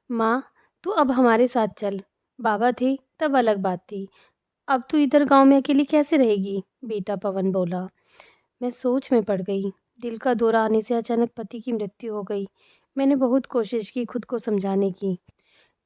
माँ, तू अब हमारे साथ चल। बाबा थे तब अलग बात थी। अब तू इधर गाँव में अकेली कैसे रहेगी? बेटा पवन बोला। मैं सोच में पड़ गई। दिल का दौरा आने से अचानक पति की मृत्यु हो गई। मैंने बहुत कोशिश की खुद को समझाने की।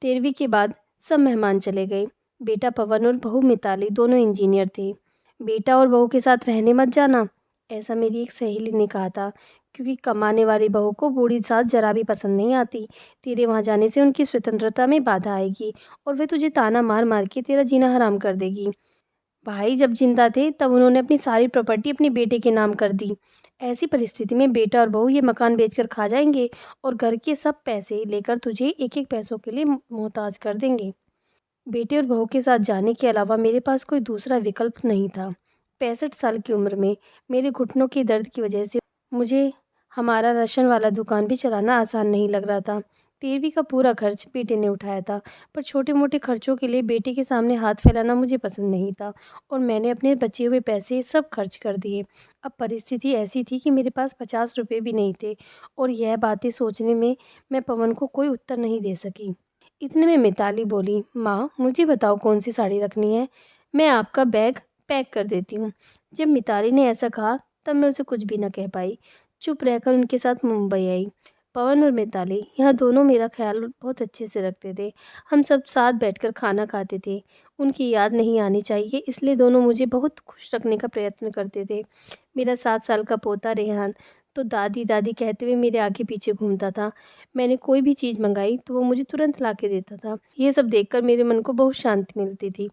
13वीं के बाद सब मेहमान चले गए। बेटा पवन और बहू मिताली दोनों इंजीनियर थे। बेटा और बहू के साथ रहने मत जाना, ऐसा मेरी एक सहेली ने कहा था, क्योंकि कमाने वाली बहू को बूढ़ी सास जरा भी पसंद नहीं आती। तेरे वहाँ जाने से उनकी स्वतंत्रता में बाधा आएगी और वे तुझे ताना मार मार के तेरा जीना हराम कर देगी। भाई जब जिंदा थे तब उन्होंने अपनी सारी प्रॉपर्टी अपने बेटे के नाम कर दी। ऐसी परिस्थिति में बेटा और बहू ये मकान बेचकर खा जाएंगे और घर के सब पैसे लेकर तुझे एक एक पैसों के लिए मोहताज कर देंगे। बेटे और बहू के साथ जाने के अलावा मेरे पास कोई दूसरा विकल्प नहीं था। 65 साल की उम्र में मेरे घुटनों के दर्द की वजह से मुझे हमारा राशन वाला दुकान भी चलाना आसान नहीं लग रहा था। 13वीं का पूरा खर्च बेटे ने उठाया था, पर छोटे मोटे खर्चों के लिए बेटे के सामने हाथ फैलाना मुझे पसंद नहीं था और मैंने अपने बचे हुए पैसे सब खर्च कर दिए। अब परिस्थिति ऐसी थी कि मेरे पास 50 रुपये भी नहीं थे और यह बातें सोचने में मैं पवन को कोई उत्तर नहीं दे सकी। इतने में मिताली बोली, माँ मुझे बताओ कौन सी साड़ी रखनी है, मैं आपका बैग पैक कर देती हूँ। जब मिताली ने ऐसा कहा तब मैं उसे कुछ भी न कह पाई। चुप रहकर उनके साथ मुंबई आई। पवन और मिताली यहाँ दोनों मेरा ख्याल बहुत अच्छे से रखते थे। हम सब साथ बैठकर खाना खाते थे। उनकी याद नहीं आनी चाहिए इसलिए दोनों मुझे बहुत खुश रखने का प्रयत्न करते थे। मेरा 7 साल का पोता रेहान तो दादी दादी कहते हुए मेरे आगे पीछे घूमता था। मैंने कोई भी चीज़ मंगाई तो वो मुझे तुरंत ला के देता था। ये सब देखकर मेरे मन को बहुत शांति मिलती थी।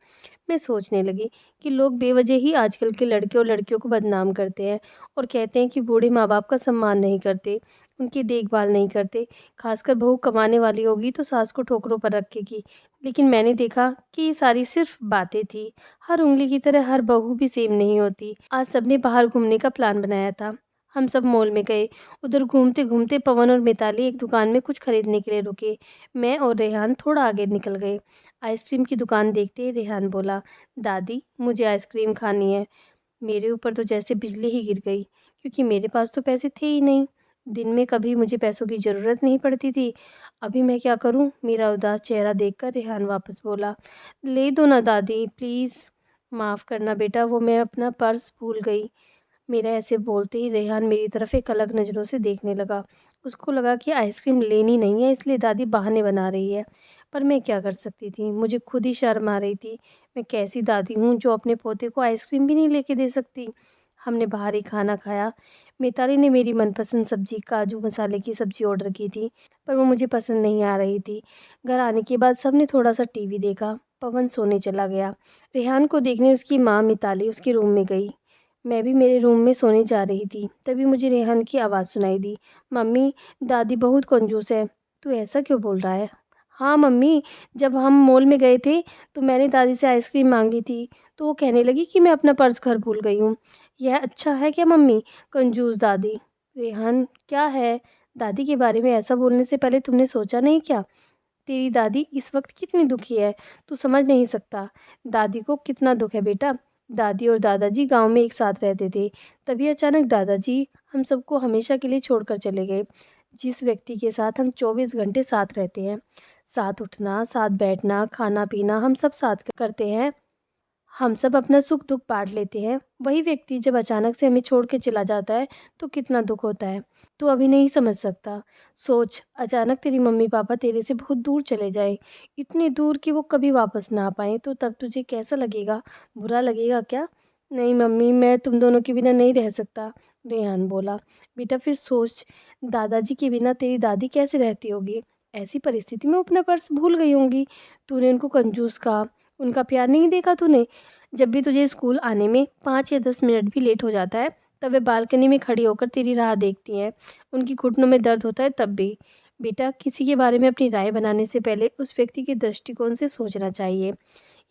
मैं सोचने लगी कि लोग बेवजह ही आजकल के लड़के और लड़कियों को बदनाम करते हैं और कहते हैं कि बूढ़े माँ बाप का सम्मान नहीं करते, उनकी देखभाल नहीं करते। खासकर बहू कमाने वाली होगी तो सास को ठोकरों पर रखेगी। लेकिन मैंने देखा कि ये सारी सिर्फ बातें थी। हर उंगली की तरह हर बहू भी सेम नहीं होती। आज सबने बाहर घूमने का प्लान बनाया था। हम सब मॉल में गए। उधर घूमते घूमते पवन और मिताली एक दुकान में कुछ खरीदने के लिए रुके। मैं और रेहान थोड़ा आगे निकल गए। आइसक्रीम की दुकान देखते ही रेहान बोला, दादी मुझे आइसक्रीम खानी है। मेरे ऊपर तो जैसे बिजली ही गिर गई, क्योंकि मेरे पास तो पैसे थे ही नहीं। दिन में कभी मुझे पैसों की ज़रूरत नहीं पड़ती थी। अभी मैं क्या करूं? मेरा उदास चेहरा देखकर रेहान वापस बोला, ले दो ना दादी प्लीज़। माफ़ करना बेटा, वो मैं अपना पर्स भूल गई। मेरा ऐसे बोलते ही रेहान मेरी तरफ एक अलग नज़रों से देखने लगा। उसको लगा कि आइसक्रीम लेनी नहीं है इसलिए दादी बहाने बना रही है। पर मैं क्या कर सकती थी? मुझे खुद ही शर्म आ रही थी। मैं कैसी दादी हूँ जो अपने पोते को आइसक्रीम भी नहीं लेके दे सकती। हमने बाहर ही खाना खाया। मिताली ने मेरी मनपसंद सब्जी काजू मसाले की सब्जी ऑर्डर की थी, पर वो मुझे पसंद नहीं आ रही थी। घर आने के बाद सबने थोड़ा सा टीवी देखा। पवन सोने चला गया। रेहान को देखने उसकी माँ मिताली उसके रूम में गई। मैं भी मेरे रूम में सोने जा रही थी, तभी मुझे रेहान की आवाज़ सुनाई दी, मम्मी दादी बहुत कंजूस है। तू ऐसा क्यों बोल रहा है? हाँ मम्मी, जब हम मॉल में गए थे तो मैंने दादी से आइसक्रीम मांगी थी, तो वो कहने लगी कि मैं अपना पर्स घर भूल गई हूँ। यह अच्छा है क्या मम्मी? कंजूस दादी। रेहान क्या है? दादी के बारे में ऐसा बोलने से पहले तुमने सोचा नहीं क्या? तेरी दादी इस वक्त कितनी दुखी है, तू समझ नहीं सकता। दादी को कितना दुख है बेटा। दादी और दादाजी गांव में एक साथ रहते थे, तभी अचानक दादाजी हम सबको हमेशा के लिए छोड़कर चले गए। जिस व्यक्ति के साथ हम 24 घंटे साथ रहते हैं, साथ उठना साथ बैठना खाना पीना हम सब साथ करते हैं, हम सब अपना सुख दुख बांट लेते हैं, वही व्यक्ति जब अचानक से हमें छोड़ के चला जाता है तो कितना दुख होता है। तू अभी नहीं समझ सकता। सोच, अचानक तेरी मम्मी पापा तेरे से बहुत दूर चले जाएं, इतनी दूर कि वो कभी वापस ना आ पाए, तो तब तुझे कैसा लगेगा? बुरा लगेगा क्या? नहीं मम्मी, मैं तुम दोनों के बिना नहीं रह सकता, रेहान बोला। बेटा फिर सोच, दादाजी के बिना तेरी दादी कैसे रहती होगी? ऐसी परिस्थिति में वो अपना पर्स भूल गई होंगी। तूने उनको कंजूस कहा, उनका प्यार नहीं देखा तूने? जब भी तुझे स्कूल आने में 5 या 10 मिनट भी लेट हो जाता है, तब वे बालकनी में खड़ी होकर तेरी राह देखती हैं। उनकी घुटनों में दर्द होता है तब भी। बेटा, किसी के बारे में अपनी राय बनाने से पहले उस व्यक्ति के दृष्टिकोण से सोचना चाहिए।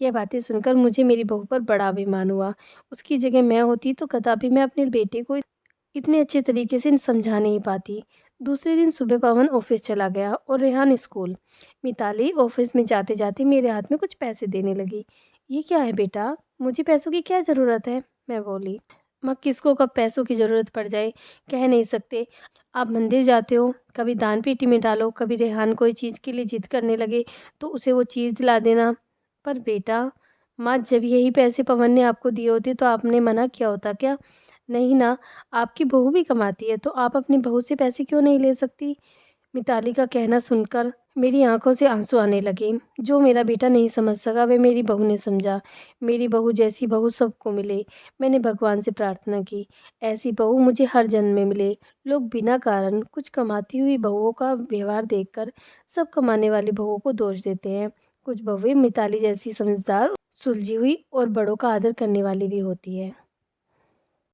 यह बातें सुनकर मुझे मेरी बहू पर बड़ा अभिमान हुआ। उसकी जगह मैं होती तो कदापि मैं अपने बेटे को इतने अच्छे तरीके से समझा नहीं पाती। दूसरे दिन सुबह पवन ऑफिस चला गया और रेहान स्कूल। मिताली ऑफिस में जाते जाते मेरे हाथ में कुछ पैसे देने लगी। ये क्या है बेटा? मुझे पैसों की क्या ज़रूरत है? मैं बोली। माँ, किसको कब पैसों की ज़रूरत पड़ जाए, कह नहीं सकते। आप मंदिर जाते हो, कभी दान पेटी में डालो, कभी रेहान कोई चीज़ के लिए ज़िद करने लगे तो उसे वो चीज़ दिला देना। पर बेटा, माँ, जब यही पैसे पवन ने आपको दिए होते तो आपने मना किया होता क्या? नहीं ना, आपकी बहू भी कमाती है तो आप अपनी बहू से पैसे क्यों नहीं ले सकती? मिताली का कहना सुनकर मेरी आंखों से आंसू आने लगे। जो मेरा बेटा नहीं समझ सका वह मेरी बहू ने समझा। मेरी बहू जैसी बहू सबको मिले। मैंने भगवान से प्रार्थना की, ऐसी बहू मुझे हर जन्म में मिले। लोग बिना कारण कुछ कमाती हुई बहुओं का व्यवहार देखकर सब कमाने वाली बहुओं को दोष देते हैं। कुछ बहुएं मिताली जैसी समझदार, सुलझी हुई और बड़ों का आदर करने वाली भी होती है।